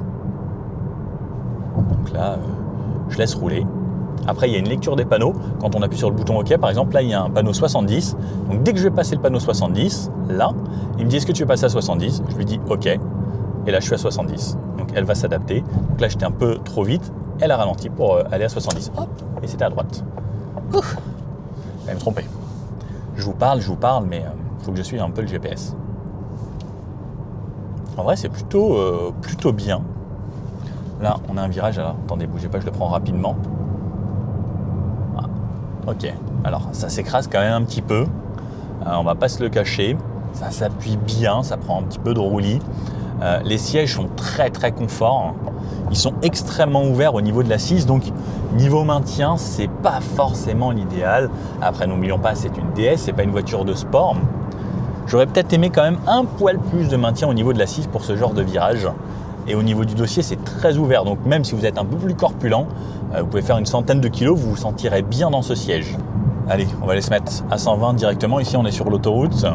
Donc là, je laisse rouler. Après, il y a une lecture des panneaux. Quand on appuie sur le bouton OK, par exemple, là, il y a un panneau 70. Donc, dès que je vais passer le panneau 70, là, il me dit « Est-ce que tu veux passer à 70 ?» Je lui dis « OK ». Et là, je suis à 70. Donc, elle va s'adapter. Donc là, j'étais un peu trop vite. Elle a ralenti pour aller à 70. Hop, et c'était à droite. Ouf, j'allais me tromper. Je vous parle, mais il faut que je suive un peu le GPS. En vrai, c'est plutôt bien. Là, on a un virage. Alors, attendez, bougez pas, je le prends rapidement. Ok, alors ça s'écrase quand même un petit peu, on va pas se le cacher, ça s'appuie bien, ça prend un petit peu de roulis. Les sièges sont très confort, ils sont extrêmement ouverts au niveau de l'assise, donc niveau maintien, c'est pas forcément l'idéal. Après, n'oublions pas, c'est une DS, c'est pas une voiture de sport. J'aurais peut-être aimé quand même un poil plus de maintien au niveau de l'assise pour ce genre de virage. Et au niveau du dossier, c'est très ouvert. Donc même si vous êtes un peu plus corpulent, vous pouvez faire une centaine de kilos, vous vous sentirez bien dans ce siège. Allez, on va aller se mettre à 120 directement. Ici, on est sur l'autoroute.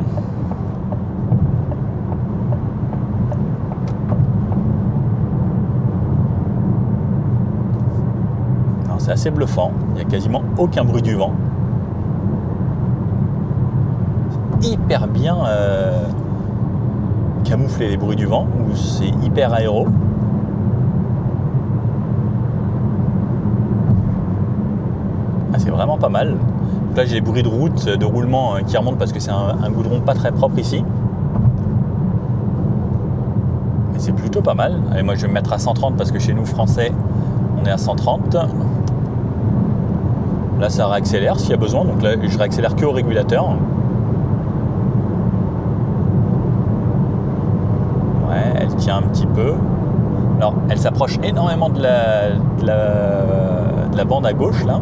C'est assez bluffant. Il n'y a quasiment aucun bruit du vent. C'est hyper bien camoufler les bruits du vent, où c'est hyper aéro. vraiment pas mal. Donc là j'ai les bruits de route, de roulement qui remontent parce que c'est un goudron pas très propre ici. Mais c'est plutôt pas mal. Allez, moi je vais me mettre à 130 parce que chez nous français on est à 130. Là ça réaccélère s'il y a besoin, donc là je réaccélère que au régulateur. Ouais, elle tient un petit peu. Alors elle s'approche énormément de la bande à gauche là.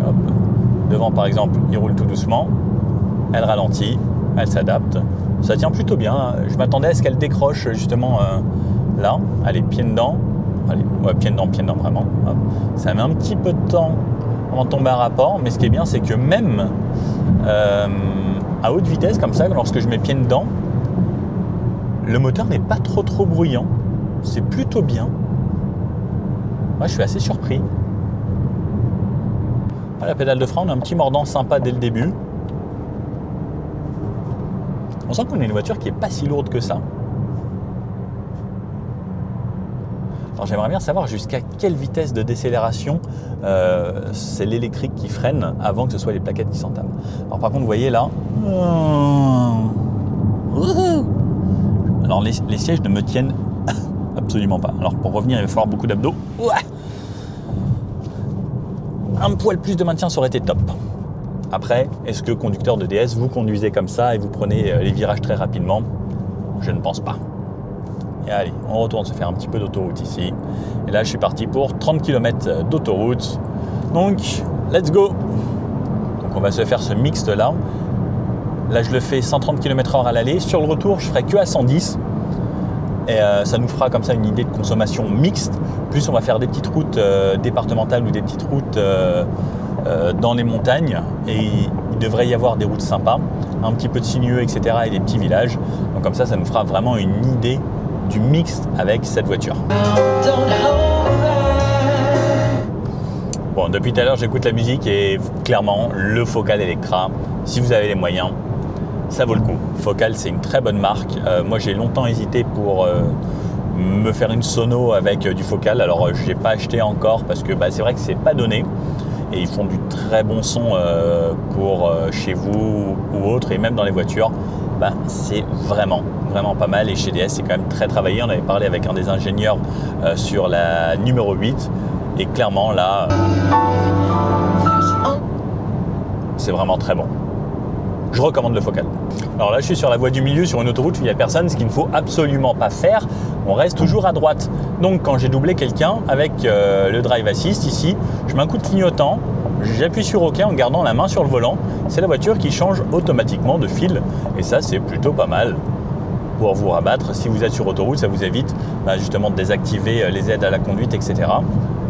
Hop. Devant par exemple il roule tout doucement, elle ralentit, elle s'adapte. Ça tient plutôt bien. Je m'attendais à ce qu'elle décroche justement là. Allez, pied dedans. Allez, ouais, pied dedans vraiment. Hop. Ça met un petit peu de temps avant de tomber à rapport, mais ce qui est bien, c'est que même à haute vitesse, comme ça, lorsque je mets pied dedans, le moteur n'est pas trop bruyant. C'est plutôt bien. Moi, je suis assez surpris. La pédale de frein, on a un petit mordant sympa dès le début. On sent qu'on a une voiture qui n'est pas si lourde que ça. Alors j'aimerais bien savoir jusqu'à quelle vitesse de décélération c'est l'électrique qui freine avant que ce soit les plaquettes qui s'entament. Alors par contre, vous voyez là, alors les sièges ne me tiennent absolument pas. Alors pour revenir, il va falloir beaucoup d'abdos. Un poil plus de maintien, ça aurait été top. Après, est-ce que conducteur de DS, vous conduisez comme ça et vous prenez les virages très rapidement? Je ne pense pas. Et allez, on retourne se faire un petit peu d'autoroute ici. Et là, je suis parti pour 30 km d'autoroute. Donc, let's go. Donc, on va se faire ce mixte là. Là, je le fais 130 km/h à l'aller. Sur le retour, je ferai que à 110. Et ça nous fera comme ça une idée de consommation mixte. Plus, on va faire des petites routes départementales ou des petites routes dans les montagnes. Et il devrait y avoir des routes sympas. Un petit peu de sinueux, etc. et des petits villages. Donc, comme ça nous fera vraiment une idée du mixte avec cette voiture. Bon, depuis tout à l'heure, j'écoute la musique et clairement, le Focal Electra, si vous avez les moyens, ça vaut le coup. Focal, c'est une très bonne marque. Moi, j'ai longtemps hésité pour me faire une sono avec du Focal. Alors, je n'ai pas acheté encore parce que c'est vrai que c'est pas donné. Et ils font du très bon son pour chez vous ou autre, et même dans les voitures. C'est vraiment pas mal, et chez DS c'est quand même très travaillé. On avait parlé avec un des ingénieurs sur la numéro 8 et clairement là c'est vraiment très bon. Je recommande le Focal. Alors là je suis sur la voie du milieu sur une autoroute où il n'y a personne, ce qu'il ne faut absolument pas faire. On reste toujours à droite. Donc quand j'ai doublé quelqu'un avec le Drive Assist ici, je mets un coup de clignotant, j'appuie sur OK en gardant la main sur le volant. C'est la voiture qui change automatiquement de fil et ça c'est plutôt pas mal pour vous rabattre. Si vous êtes sur autoroute, ça vous évite justement de désactiver les aides à la conduite, etc.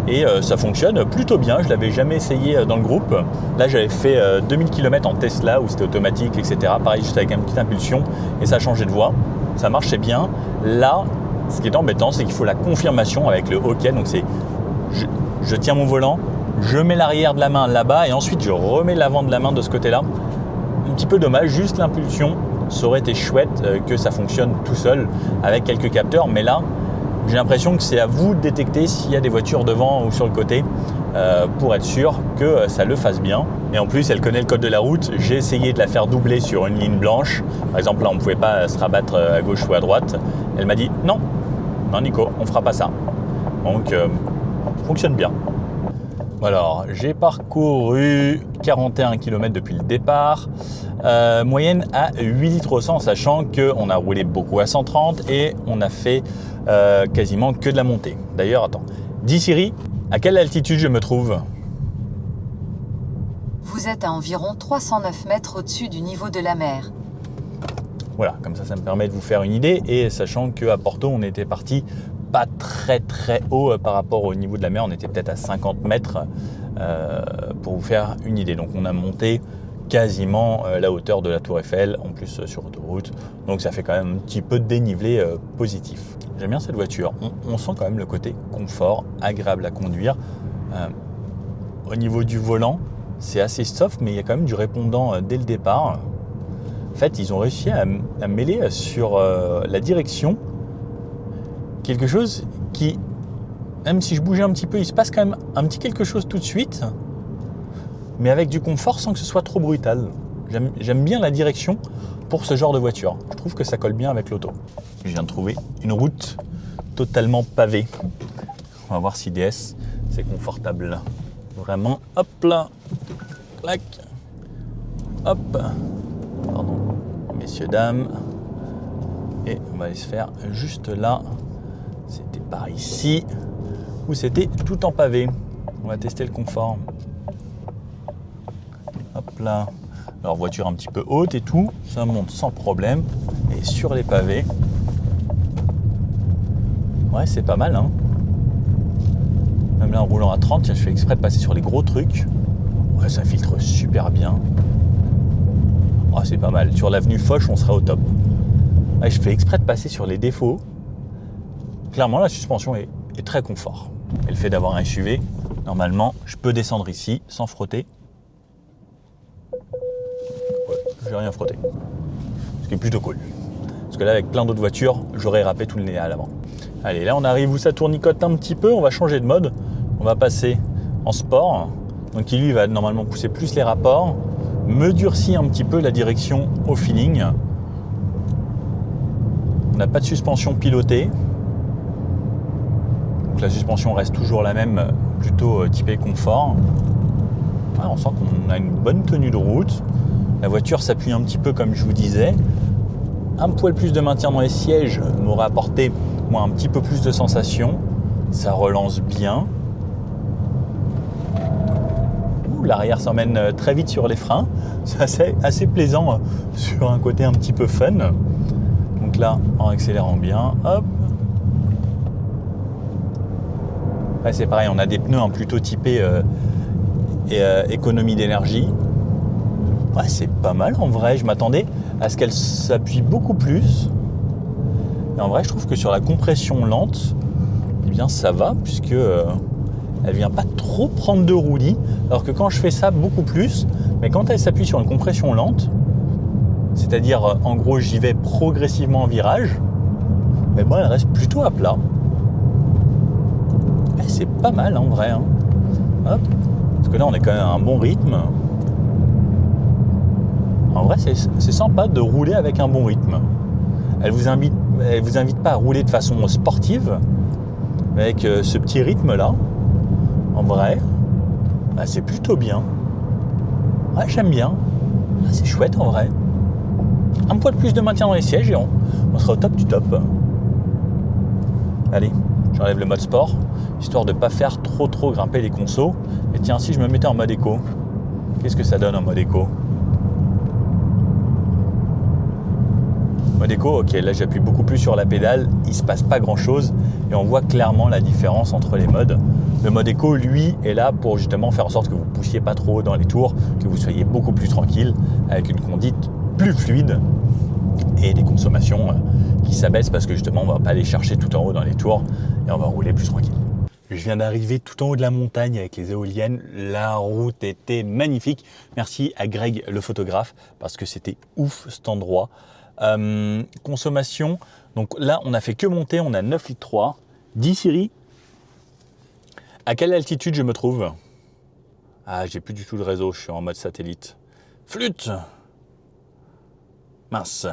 Et ça fonctionne plutôt bien. Je l'avais jamais essayé dans le groupe. Là j'avais fait 2000 km en Tesla où c'était automatique, etc. Pareil, juste avec une petite impulsion et ça changeait de voie. Ça marchait bien. Là, ce qui est embêtant, c'est qu'il faut la confirmation avec le OK. Donc c'est je tiens mon volant, je mets l'arrière de la main là-bas et ensuite je remets l'avant de la main de ce côté-là. Un petit peu dommage, juste l'impulsion. Ça aurait été chouette que ça fonctionne tout seul avec quelques capteurs, mais là j'ai l'impression que c'est à vous de détecter s'il y a des voitures devant ou sur le côté pour être sûr que ça le fasse bien. Et en plus elle connaît le code de la route. J'ai essayé de la faire doubler sur une ligne blanche, par exemple là on ne pouvait pas se rabattre à gauche ou à droite. Elle m'a dit non Nico, on fera pas ça. Donc fonctionne bien. Alors, j'ai parcouru 41 km depuis le départ, moyenne à 8 litres au 100, sachant qu'on a roulé beaucoup à 130 et on a fait quasiment que de la montée. D'ailleurs, attends, dis Siri, à quelle altitude je me trouve? Vous êtes à environ 309 mètres au-dessus du niveau de la mer. Voilà, comme ça me permet de vous faire une idée, et sachant qu'à Porto, on était parti pas très haut par rapport au niveau de la mer, on était peut-être à 50 mètres pour vous faire une idée. Donc on a monté quasiment la hauteur de la Tour Eiffel, en plus sur autoroute, donc ça fait quand même un petit peu de dénivelé positif. J'aime bien cette voiture, on sent quand même le côté confort, agréable à conduire. Au niveau du volant, c'est assez soft, mais il y a quand même du répondant dès le départ. En fait, ils ont réussi à mêler sur la direction quelque chose qui même si je bougeais un petit peu, il se passe quand même un petit quelque chose tout de suite, mais avec du confort sans que ce soit trop brutal. J'aime bien la direction pour ce genre de voiture. Je trouve que ça colle bien avec l'auto. Je viens de trouver une route totalement pavée. On va voir si DS c'est confortable. Vraiment, hop là, clac, hop, pardon, messieurs, dames. Et on va aller se faire juste là. C'était par ici, ou c'était tout en pavé. On va tester le confort. Hop là. Alors voiture un petit peu haute et tout, ça monte sans problème. Et sur les pavés, ouais, c'est pas mal, hein. Même là en roulant à 30, je fais exprès de passer sur les gros trucs. Ouais, ça filtre super bien. Oh, c'est pas mal. Sur l'avenue Foch, on sera au top. Ouais, je fais exprès de passer sur les défauts. Clairement, la suspension est très confort. Et le fait d'avoir un SUV, normalement, je peux descendre ici sans frotter. Ouais, j'ai rien frotté. Ce qui est plutôt cool. Parce que là, avec plein d'autres voitures, j'aurais râpé tout le nez à l'avant. Allez, là, on arrive où ça tournicote un petit peu. On va changer de mode. On va passer en sport. Donc, qui lui va normalement pousser plus les rapports. Me durcit un petit peu la direction au feeling. On n'a pas de suspension pilotée. Donc, la suspension reste toujours la même, plutôt typée confort. Ouais, on sent qu'on a une bonne tenue de route. La voiture s'appuie un petit peu comme je vous disais. Un poil plus de maintien dans les sièges m'aurait apporté moi un petit peu plus de sensation. Ça relance bien. L'arrière s'emmène très vite sur les freins. C'est assez plaisant sur un côté un petit peu fun. Donc là, en accélérant bien, hop. Là, c'est pareil, on a des pneus plutôt typés économie d'énergie. Ouais, c'est pas mal en vrai. Je m'attendais à ce qu'elle s'appuie beaucoup plus. Et en vrai, je trouve que sur la compression lente, eh bien ça va, puisque elle vient pas trop prendre de roulis. Alors que quand je fais ça beaucoup plus, mais quand elle s'appuie sur une compression lente, c'est-à-dire en gros j'y vais progressivement en virage, mais bon, elle reste plutôt à plat. Et c'est pas mal en vrai. Hein. Hop. Parce que là on est quand même à un bon rythme. En vrai c'est sympa de rouler avec un bon rythme. Elle vous invite pas à rouler de façon sportive, mais avec ce petit rythme là, en vrai, bah, c'est plutôt bien. Ouais, j'aime bien. Ah, c'est chouette en vrai. Un poil plus de maintien dans les sièges et on sera au top du top. Allez, j'enlève le mode sport, histoire de ne pas faire trop grimper les consos. Et tiens, si je me mettais en mode éco, qu'est-ce que ça donne en mode éco ? Mode éco, ok, là j'appuie beaucoup plus sur la pédale, il ne se passe pas grand chose et on voit clairement la différence entre les modes. Le mode éco, lui, est là pour justement faire en sorte que vous ne poussiez pas trop dans les tours, que vous soyez beaucoup plus tranquille, avec une conduite plus fluide et des consommations qui s'abaissent parce que justement on ne va pas aller chercher tout en haut dans les tours et on va rouler plus tranquille. Je viens d'arriver tout en haut de la montagne avec les éoliennes, la route était magnifique. Merci à Greg le photographe parce que c'était ouf cet endroit. Consommation, donc là on a fait que monter, on a 9,3 litres. Dis Siri, à quelle altitude je me trouve? Ah, j'ai plus du tout de réseau, je suis en mode satellite. Flûte! Mince.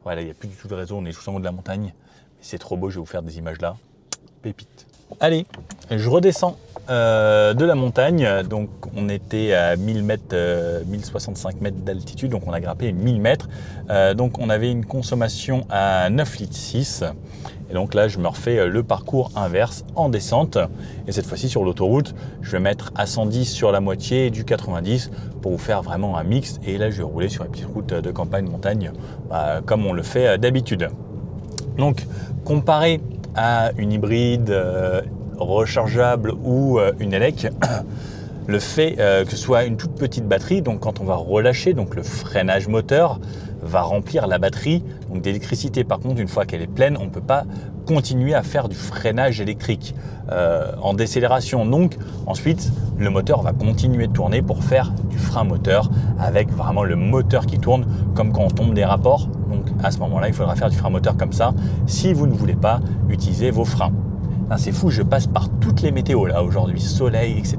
Voilà, il n'y a plus du tout de réseau, on est tout en haut de la montagne. C'est trop beau, je vais vous faire des images là. Pépite. Allez, je redescends de la montagne. Donc on était à 1000 mètres, 1065 mètres d'altitude, donc on a grimpé 1000 mètres. Donc on avait une consommation à 9,6 litres. Et donc là, je me refais le parcours inverse en descente. Et cette fois-ci, sur l'autoroute, je vais mettre à 110 sur la moitié et du 90 pour vous faire vraiment un mix. Et là, je vais rouler sur les petites routes de campagne, montagne, comme on le fait d'habitude. Donc, comparé à une hybride rechargeable ou une élec, le fait que ce soit une toute petite batterie, donc quand on va relâcher, donc le freinage moteur va remplir la batterie donc d'électricité. Par contre, une fois qu'elle est pleine, on ne peut pas continuer à faire du freinage électrique en décélération. Donc ensuite, le moteur va continuer de tourner pour faire du frein moteur avec vraiment le moteur qui tourne comme quand on tombe des rapports. Donc à ce moment-là, il faudra faire du frein moteur comme ça si vous ne voulez pas utiliser vos freins. Ah, c'est fou, je passe par toutes les météos là aujourd'hui, soleil, etc.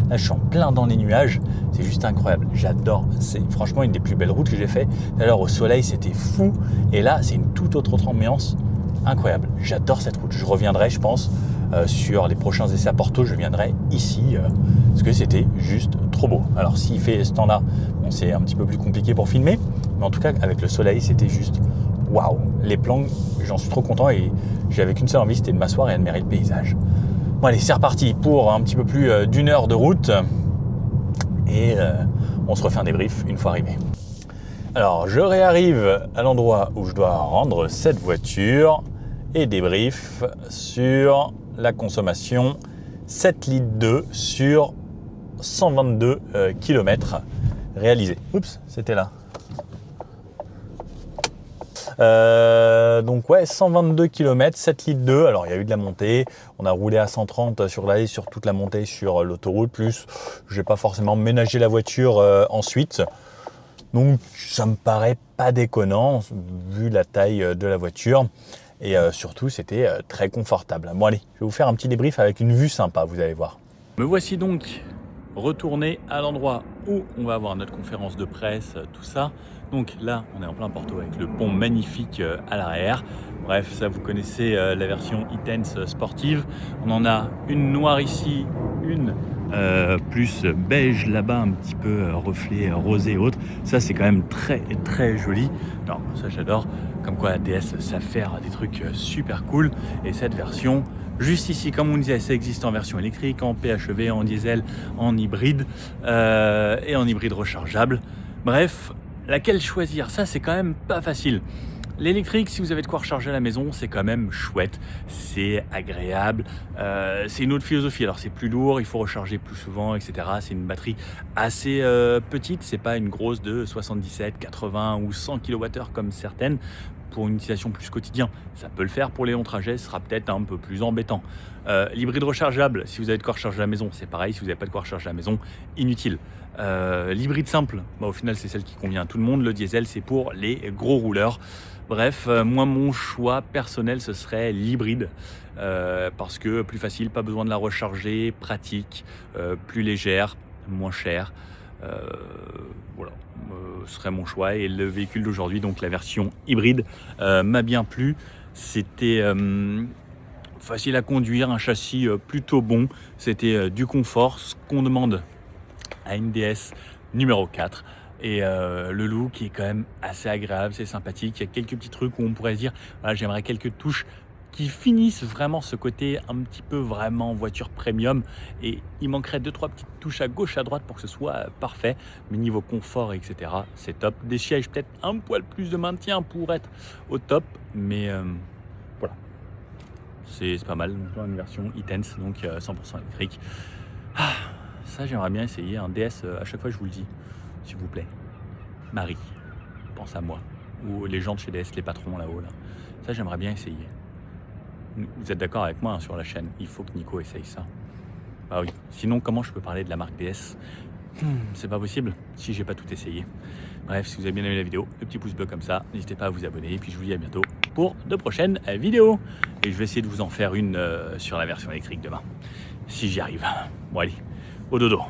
Là, je suis en plein dans les nuages. C'est juste incroyable. J'adore. C'est franchement une des plus belles routes que j'ai fait. D'ailleurs, au soleil, c'était fou. Et là, c'est une toute autre ambiance. Incroyable. J'adore cette route. Je reviendrai, je pense, sur les prochains essais à Porto. Je viendrai ici parce que c'était juste trop beau. Alors, s'il fait ce temps-là, bon, c'est un petit peu plus compliqué pour filmer. Mais en tout cas, avec le soleil, c'était juste waouh. Les plans, j'en suis trop content et j'avais qu'une seule envie, c'était de m'asseoir et admirer le paysage. Bon, allez, c'est reparti pour un petit peu plus d'1 heure de route. Et on se refait un débrief une fois arrivé. Alors, je réarrive à l'endroit où je dois rendre cette voiture et débrief sur la consommation 7 litres 2 sur 122 km réalisés. Oups, c'était là. Donc ouais, 122 km, 7 litres 2. Alors il y a eu de la montée, on a roulé à 130 sur l'allée, sur toute la montée sur l'autoroute, plus je n'ai pas forcément ménagé la voiture ensuite. Donc ça me paraît pas déconnant vu la taille de la voiture et surtout c'était très confortable. Bon allez, je vais vous faire un petit débrief avec une vue sympa, vous allez voir. Me voici donc retourné à l'endroit où on va avoir notre conférence de presse, tout ça. Donc là, on est en plein Porto avec le pont magnifique à l'arrière. Bref, ça vous connaissez la version e-Tense sportive. On en a une noire ici, une plus beige là-bas, un petit peu reflet rosé et autres. Ça, c'est quand même très très joli. Alors ça, j'adore. Comme quoi la DS sait faire des trucs super cool. Et cette version, juste ici, comme on disait, ça existe en version électrique, en PHEV, en diesel, en hybride et en hybride rechargeable. Bref, laquelle choisir? Ça, c'est quand même pas facile. L'électrique, si vous avez de quoi recharger à la maison, c'est quand même chouette, c'est agréable, c'est une autre philosophie. Alors c'est plus lourd, il faut recharger plus souvent, etc. C'est une batterie assez petite, c'est pas une grosse de 77, 80 ou 100 kWh comme certaines. Pour une utilisation plus quotidienne, ça peut le faire. Pour les longs trajets, ce sera peut-être un peu plus embêtant. L'hybride rechargeable, si vous avez de quoi recharger à la maison, c'est pareil. Si vous n'avez pas de quoi recharger à la maison, inutile. L'hybride simple, au final, c'est celle qui convient à tout le monde. Le diesel, c'est pour les gros rouleurs. Bref, moi, mon choix personnel, ce serait l'hybride. Parce que plus facile, pas besoin de la recharger, pratique, plus légère, moins cher. Voilà, ce serait mon choix. Et le véhicule d'aujourd'hui, donc la version hybride, m'a bien plu. C'était facile à conduire, un châssis plutôt bon. C'était du confort, ce qu'on demande à une DS numéro 4. Et le look est quand même assez agréable, c'est sympathique. Il y a quelques petits trucs où on pourrait se dire, voilà, j'aimerais quelques touches qui finissent vraiment ce côté un petit peu vraiment voiture premium, et il manquerait 2-3 petites touches à gauche à droite pour que ce soit parfait, mais niveau confort, etc., c'est top. Des sièges peut-être un poil plus de maintien pour être au top, mais voilà, c'est pas mal. Donc, une version e-Tense, donc 100% électrique. Ça, j'aimerais bien essayer un DS. À chaque fois je vous le dis, s'il vous plaît, Marie, pense à moi, ou les gens de chez DS, les patrons là-haut là. Ça, j'aimerais bien essayer. Vous êtes d'accord avec moi sur la chaîne, il faut que Nico essaye ça. Bah oui, sinon comment je peux parler de la marque DS? C'est pas possible si j'ai pas tout essayé. Bref, si vous avez bien aimé la vidéo, le petit pouce bleu comme ça, n'hésitez pas à vous abonner, et puis je vous dis à bientôt pour de prochaines vidéos. Et je vais essayer de vous en faire une sur la version électrique demain, si j'y arrive. Bon allez, au dodo.